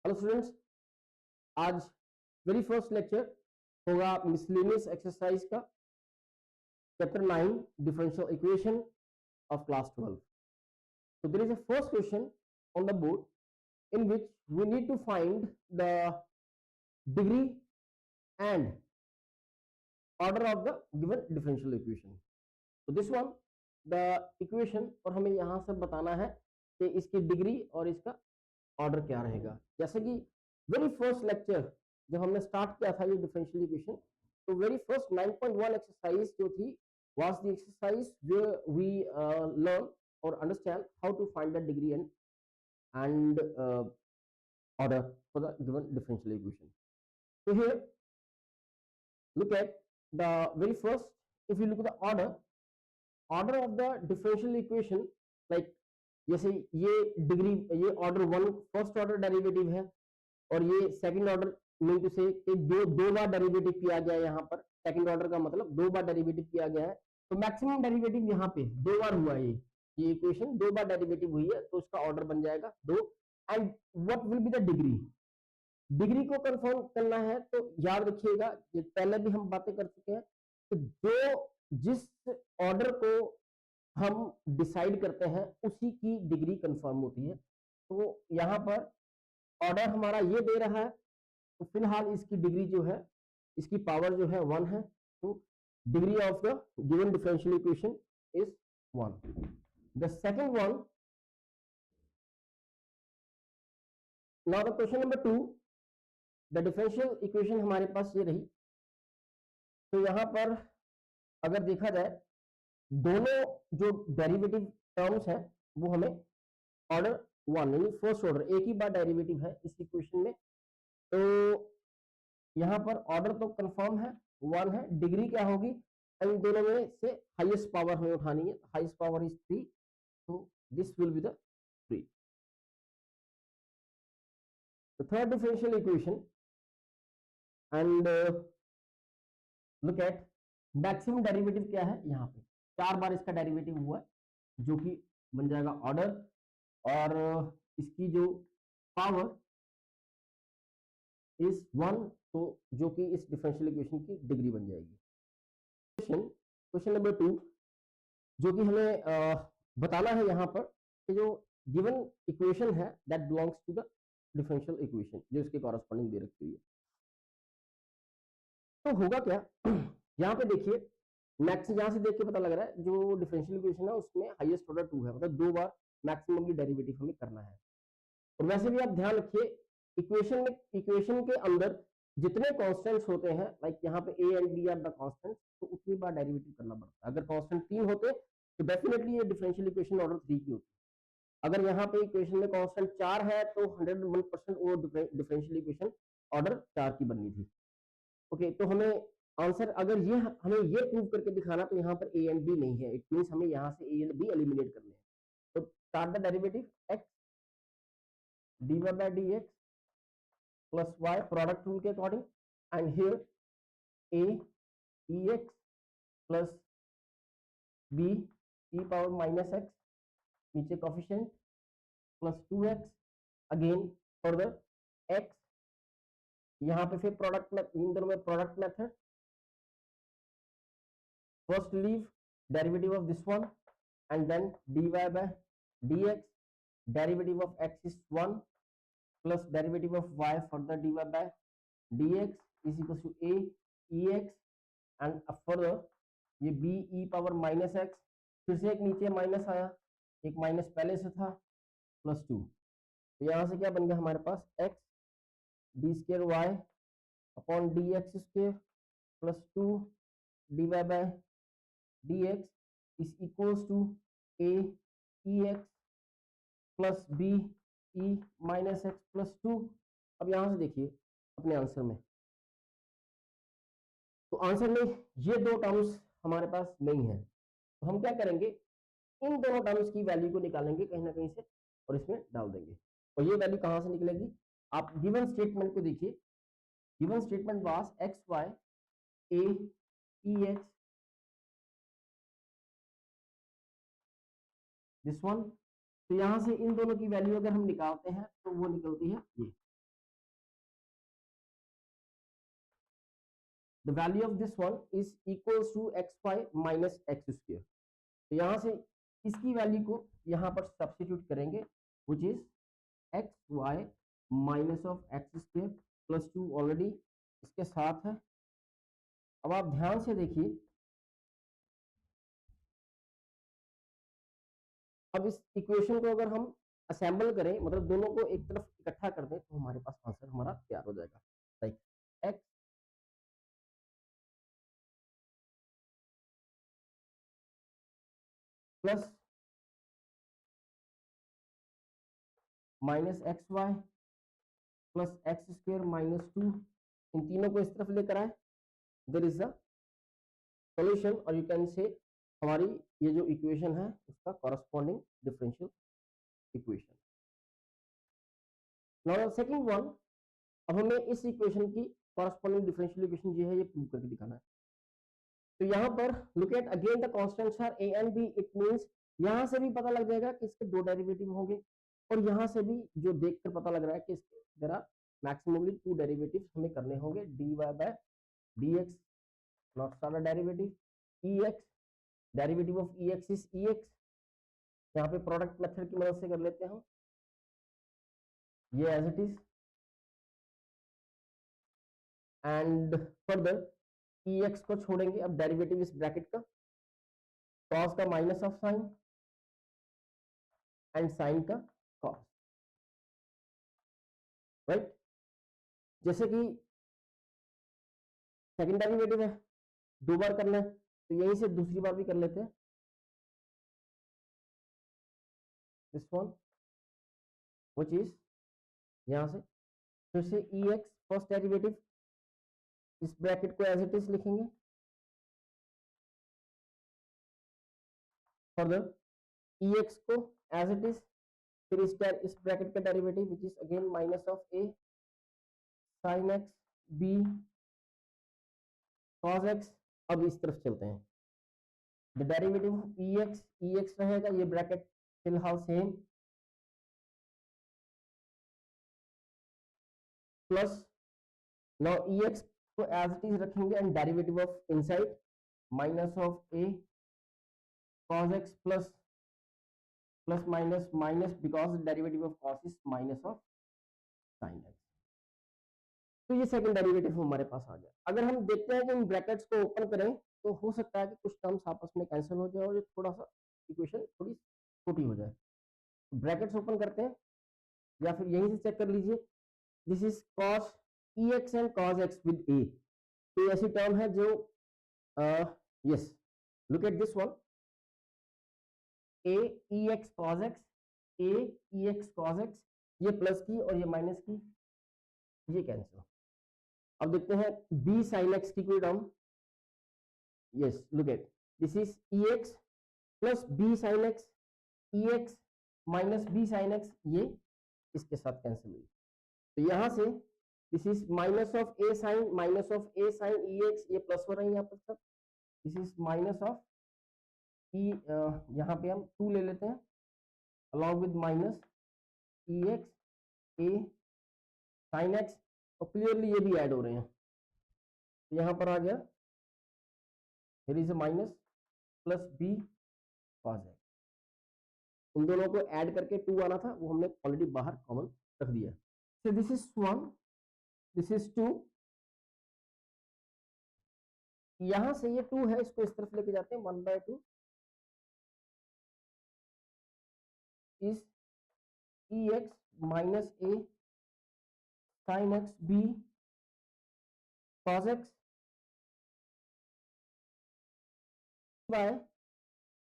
Hello students, आज very first lecture होगा miscellaneous exercise का chapter 9 differential equation of class 12. So there is a first question on the board in which we need to find the degree and order of the given differential equation. So this one the equation और हमें यहाँ से बताना है कि इसकी degree और इसका ऑर्डर क्या रहेगा. जैसे कि वेरी फर्स्ट लेक्चर जब हमने स्टार्ट किया था ये डिफरेंशियल इक्वेशन, तो वेरी फर्स्ट 9.1 एक्सरसाइज जो थी was the exercise where we learn और understand how to find the degree and order for the given differential equation. So here look at the very first, if you look at the order of the differential equation, like जैसे ये degree, ये order 1 first order derivative है और ये second order mean to से दो बार derivative किया गया है. यहाँ पर सेकंड ऑर्डर का मतलब दो बार डेरिवेटिव किया गया है, तो मैक्सिमम डेरिवेटिव यहाँ पे दो बार हुआ है. ये इक्वेशन दो बार डेरिवेटिव हुई है तो उसका ऑर्डर बन जाएगा 2. And what will be the degree को कंफर्म करना है तो याद रखिएगा, ये पहले भी हम बातें कर चुके हैं कि जो जिस ऑर्डर को हम डिसाइड करते हैं उसी की डिग्री कंफर्म होती है. तो यहाँ पर ऑर्डर हमारा ये दे रहा है, तो फिलहाल इसकी डिग्री जो है, इसकी पावर जो है 1 है, तो degree of the given differential equation is 1. The second one, now the question number 2, the differential equation हमारे पास ये रही. तो यहाँ पर अगर देखा जाए दोनों जो डेरिवेटिव टर्म्स हैं वो हमें ऑर्डर 1 यानी फर्स्ट ऑर्डर एक ही बार डेरिवेटिव है इस इक्वेशन में, तो यहाँ पर ऑर्डर तो कंफर्म है 1 है. डिग्री क्या होगी, इन दोनों में से हाईएस्ट पावर हमें उठानी है. हाईएस्ट पावर इज 3, तो this will be the 3. The third differential equation and look at maximum derivative क्या है. यहाँ पे 4 बार इसका डेरिवेटिव हुआ है जो कि बन जाएगा ऑर्डर, और इसकी जो पावर इज 1, तो जो कि इस डिफरेंशियल इक्वेशन की डिग्री बन जाएगी. क्वेश्चन नंबर 2 जो कि हमें बताना है यहाँ पर कि जो गिवन इक्वेशन है that belongs to the differential equation जो इसके कॉरेस्पॉन्डिंग दे रखी हुई है. तो होगा क्या, यहाँ पे देखिए मैक्स यहाँ से देख के पता लग रहा है जो डिफरेंशियल इक्वेशन है उसमें हाईएस्ट ऑर्डर 2 है, मतलब दो बार मैक्सिममली डेरिवेटिव हमें करना है. और वैसे भी आप ध्यान रखिए इक्वेशन के अंदर जितने कांस्टेंट्स होते हैं, लाइक यहाँ पे a and b are the constants, तो उतनी बार डेरिवेटिव करना पड़ता है. अगर कांस्टेंट 3 होते तो डेफिनेटली ये डिफरेंशियल इक्वेशन ऑर्डर 3 की होती. अगर यहाँ पे इक्वेशन में कांस्टेंट 4 है तो 101% वो डिफरेंशियल इक्वेशन ऑर्डर 4 की बननी थी. ओके, तो हमें आंसर अगर ये हमें ये प्रूव करके दिखाना तो यहाँ पर a एंड b नहीं है, इट मींस हमें यहाँ से a एंड b एलिमिनेट करने हैं. तो start the derivative x dy by dx plus y product rule के according, and here a ex plus b e power minus x, नीचे coefficient plus 2x, again further x, यहाँ पे फिर product में इन दोनों में product method, first leave derivative of this one and then dy by dx, derivative of x is 1 plus derivative of y further dy by dx is equal to a ex, and further ये b e power minus x, फिर से एक नीचे minus आया, एक minus पहले से था, प्लस 2. तो यहाँ से क्या बन गया हमारे पास x d square y upon d x square plus 2 dy by dx is equals to a ex plus b e minus x plus 2. अब यहां से देखिए अपने आंसर में, तो आंसर में ये दो टर्म्स हमारे पास नहीं है, तो हम क्या करेंगे, इन दोनों टर्म्स की वैल्यू को निकालेंगे कहीं ना कहीं से और इसमें डाल देंगे. और ये वैल्यू कहां से निकलेगी, आप गिवन स्टेटमेंट को देखिए. Given statement was x y a e x this one. तो यहां से इन दोनों की वैल्यू अगर हम निकालते हैं तो वो निकलती है ये. The value of this one is equals to x y minus x square. तो यहाँ से इसकी वैल्यू को यहाँ पर सब्स्टिट्यूट करेंगे, which is x y minus of x square plus 2 already इसके साथ है। अब आप ध्यान से देखिए, अब इस इक्वेशन को अगर हम असेंबल करें, मतलब दोनों को एक तरफ इकट्ठा कर दें, तो हमारे पास आंसर हमारा तैयार हो जाएगा। Like x plus minus x y plus x square minus 2, इन तीनों को इस तरफ लेकर आए, देयर इज अ सॉल्यूशन, और यू कैन से हमारी ये जो इक्वेशन है उसका corresponding differential equation. Now second one, अब हमें इस इक्वेशन की कॉरस्पॉन्डिंग डिफरेंशियल इक्वेशन जो है ये प्रूव करके दिखाना है। तो यहाँ पर look at again the constants are a and b, it means यहाँ से भी पता लग जाएगा कि इसके दो डेरिवेटिव होंगे, और यहाँ से भी जो देखकर पता लग रहा है कि इसके there are maximally two derivatives हमें करने होंगे, dy बाय dx नॉट सारा derivative, ex derivative of ex is ex, यहाँ पे प्रोडक्ट मेथड की मदद से कर लेते हैं ये as it is, and further ex को छोड़ेंगे, अब डेरिवेटिव इस ब्रैकेट का cos का minus of sine and sine का cos, राइट। जैसे कि सेकंड डेरिवेटिव है, दो बार करना है, तो यहीं से दूसरी बार भी कर लेते हैं, दिस वन व्हिच इज यहां से फिर से ex फर्स्ट डेरिवेटिव, इस ब्रैकेट को एज इट इज लिखेंगे, फर्दर ex को एज इट इज, फिर इस ब्रैकेट का derivative which is again minus of a sin x b cos x। अब इस तरफ चलते हैं, द डेरिवेटिव ex रहेगा, ये ब्रैकेट फिलहाल सेम, प्लस नाउ ex को एज इट इज रखेंगे and derivative of inside minus of a cos x plus plus minus minus because derivative of cos is minus of sin x। तो ये second derivative हमारे पास आ गया। अगर हम देखते हैं कि इन ब्रैकेट्स को ओपन करें तो हो सकता है कि कुछ टर्म्स आपस में कैंसिल हो जाए और ये थोड़ा सा इक्वेशन थोड़ी छोटी हो जाए। ब्रैकेट्स ओपन करते हैं या फिर यहीं से चेक कर लीजिए, this is cos ex and cos x with a। तो ऐसी टर्म है जो yes look at this one, a ex cos x, a ex cos x, ये प्लस की और ये माइनस की, ये कैंसिल। अब देखते हैं b sin x की कोई term, yes look at this is ex plus b sin x, ex minus b sin x, ये इसके साथ कैंसिल हुई। तो यहां से this is minus of a sin minus of a sin ex, ये प्लस हो रहा है यहाँ पर सब, this is minus of e, यहाँ पे हम 2 ले लेते हैं along with minus ex a sin x, और क्लियरली ये भी ऐड हो रहे हैं, तो यहाँ पर आ गया here is a minus plus b cos x, इन दोनों को ऐड करके 2 आना था, वो हमने ऑलरेडी बाहर कॉमन रख दिया। So this is 1, this is 2, यहां से ये 2 है, इसको इस तरफ लेके जाते हैं, 1/2 is ex minus a sin x b cos x by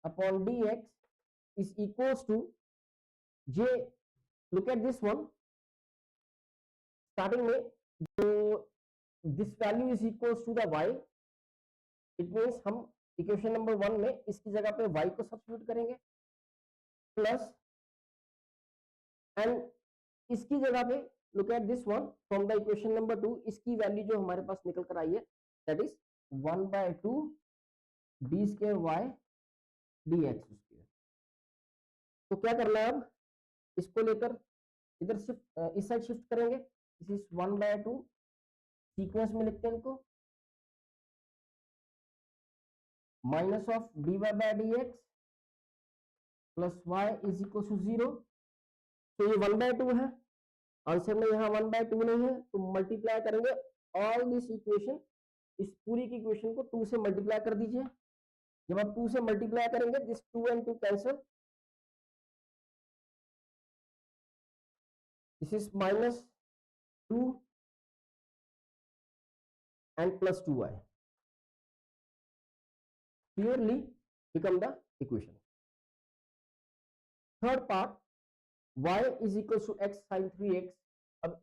upon dx is equals to j, look at this one, starting में जो this value is equals to the y, it means हम इक्वेशन नंबर 1 में इसकी जगह पे y को substitute करेंगे, plus and इसकी जगह पे look at this one from the equation number 2, इसकी वैल्यू जो हमारे पास निकल कर आई है that is 1/2 d square y dx square. तो क्या करना है, अब इसको लेकर इधर शिफ्ट, इस साइड शिफ्ट करेंगे, दिस इज 1/2, सीक्वेंस में लिखते हैं इनको, minus of d y by d x plus y is equal to 0। तो ये 1/2 है, आंसर में यहाँ 1/2 नहीं है, तो मल्टीप्लाई करेंगे ऑल दिस इक्वेशन, इस पूरी की इक्वेशन को 2 से मल्टीप्लाई कर दीजिए। जब आप 2 से मल्टीप्लाई करेंगे, this 2 and 2 cancel, this is -2 and plus 2y clearly become the equation. Third part, y is equals to x sin 3x. अब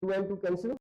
2 and 2 cancel,